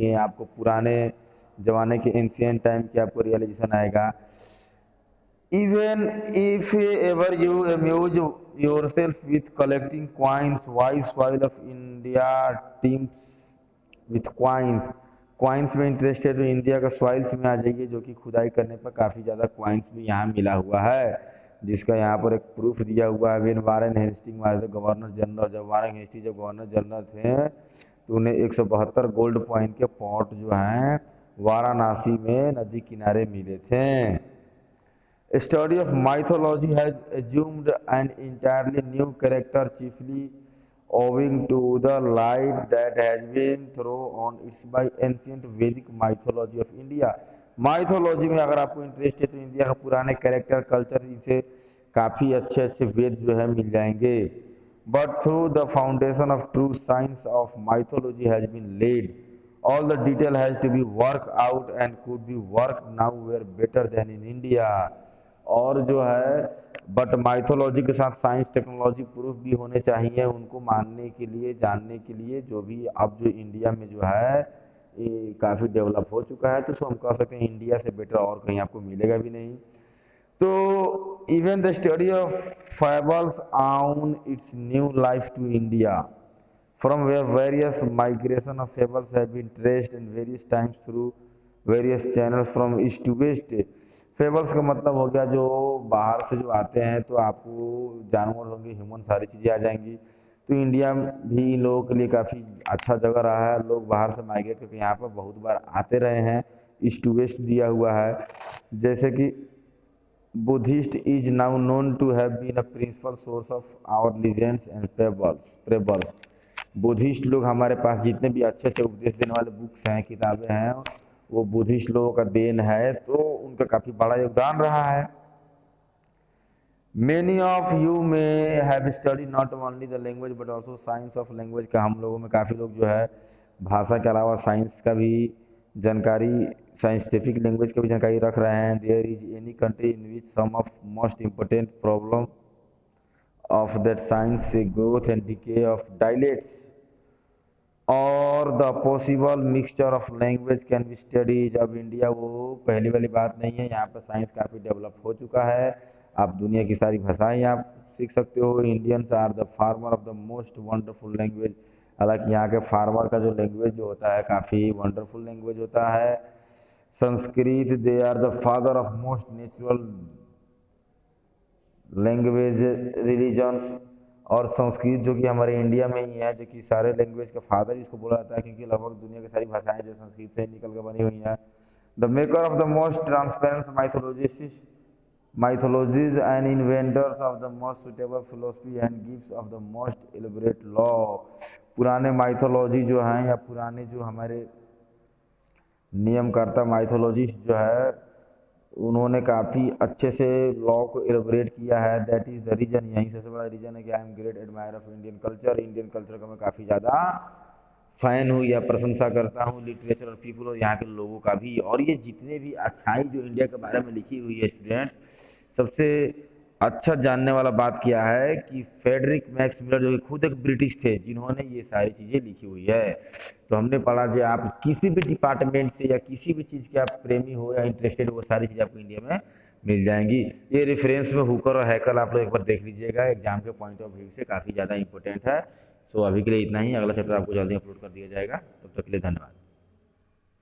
ये आपको पुराने ज़माने के एंशिएंट टाइम की आपको रियलाइजेशन आएगा। Even if ever you amuse yourself with collecting coins, why soil of India teams with coins? Coins में इंटरेस्ट है तो इंडिया का सॉइल्स में आ जाइए, जो कि खुदाई करने पर काफ़ी ज़्यादा कॉइन्स भी यहाँ मिला हुआ है, जिसका यहाँ पर एक प्रूफ दिया हुआ है। When Warren Hastings was the governor general, जब वारेन हेस्टिंग जब गवर्नर जनरल थे तो उन्हें 172 गोल्ड कॉइन के पॉट जो हैं वाराणसी में नदी किनारे मिले थे। A study of mythology has assumed an entirely new character, chiefly owing to the light that has been thrown on it by ancient Vedic mythology of India. Mythology में अगर आपको इंटरेस्ट है तो इंडिया का पुराने कैरेक्टर कल्चर इनसे काफ़ी अच्छे अच्छे वेद जो है मिल जाएंगे। But through the foundation of true science of mythology has been laid, all the detail has to be worked out and could be worked nowhere better than in India। और जो है बट माइथोलॉजी के साथ science technology proof भी होने चाहिए उनको मानने के लिए, जानने के लिए, जो भी अब जो इंडिया में जो है ये काफ़ी डेवलप हो चुका है, तो सो हम कह सकते हैं इंडिया से बेटर और कहीं आपको मिलेगा भी नहीं। तो even the study of fables on its new life to India, from where various migration of fables have been traced in various times through various channels from east to west। Fables का मतलब हो गया जो बाहर से जो आते हैं, तो आपको जानवर होंगे, ह्यूमन, सारी चीज़ें आ जाएंगी। तो इंडिया भी इन लोगों के लिए काफ़ी अच्छा जगह रहा है, लोग बाहर से माइग्रेट करके यहाँ पर बहुत बार आते रहे हैं। ईस्ट टू वेस्ट दिया हुआ है, जैसे कि Buddhist is now known to have been a principal source of our legends and fables. Buddhist लोग, हमारे पास जितने भी अच्छे अच्छे उपदेश देने वाले बुक्स हैं, किताबें हैं, वो बुद्धिस्ट लोगों का देन है, तो उनका काफ़ी बड़ा योगदान रहा है। Many of you may have studied not only the language but also science of language का हम लोगों में काफ़ी लोग जो है भाषा के अलावा साइंस का भी जानकारी, साइंटिफिक लैंग्वेज का भी जानकारी रख रहे हैं। There is any country in which some of most important problem of that science growth and decay of dialects और the possible mixture of language can be studies. अब इंडिया वो पहली वाली बात नहीं है, यहाँ पर साइंस काफ़ी डेवलप हो चुका है, आप दुनिया की सारी भाषाएं आप सीख सकते हो। Indians are the farmer of the most wonderful language, हालांकि यहाँ के फार्मर का जो लैंग्वेज जो होता है काफ़ी वंडरफुल लैंग्वेज होता है। Sanskrit, they are the father of most natural language religions, और संस्कृत जो कि हमारे इंडिया में ही है, जो कि सारे लैंग्वेज का फादर इसको बोला जाता है, क्योंकि लगभग दुनिया की सारी भाषाएं जो संस्कृत से निकल कर बनी हुई हैं। The maker of the most transparent mythologies and inventors of the most suitable philosophy and gives off the most elaborate law. पुराने माइथोलॉजी जो हैं या पुराने जो हमारे नियमकर्ता माइथोलॉजिस्ट जो है, उन्होंने काफ़ी अच्छे से लॉ को एलिबरेट किया है। दैट इज़ द रीज़न, यहीं से सबसे बड़ा रीज़न है कि I am great admire of Indian culture. Indian culture का मैं काफ़ी ज़्यादा फ़ैन हूँ या प्रशंसा करता हूँ, लिटरेचर और पीपल और यहाँ के लोगों का भी। और ये जितने भी अच्छाई जो इंडिया के बारे में लिखी हुई है स्टूडेंट्स, सबसे अच्छा जानने वाला बात क्या है कि फ्रेडरिक मैक्स मिलर जो कि खुद एक ब्रिटिश थे, जिन्होंने ये सारी चीज़ें लिखी हुई है। तो हमने पढ़ा जो आप किसी भी डिपार्टमेंट से या किसी भी चीज़ के आप प्रेमी हो या इंटरेस्टेड हो, वो सारी चीज़ें आपको इंडिया में मिल जाएंगी। ये रेफरेंस में हुकर और हैकल आप लोग एक बार देख लीजिएगा, एग्जाम के पॉइंट ऑफ व्यू से काफ़ी ज़्यादा इंपॉर्टेंट है। सो अभी के लिए इतना ही, अगला चैप्टर आपको जल्दी अपलोड कर दिया जाएगा। तब तक के लिए धन्यवाद।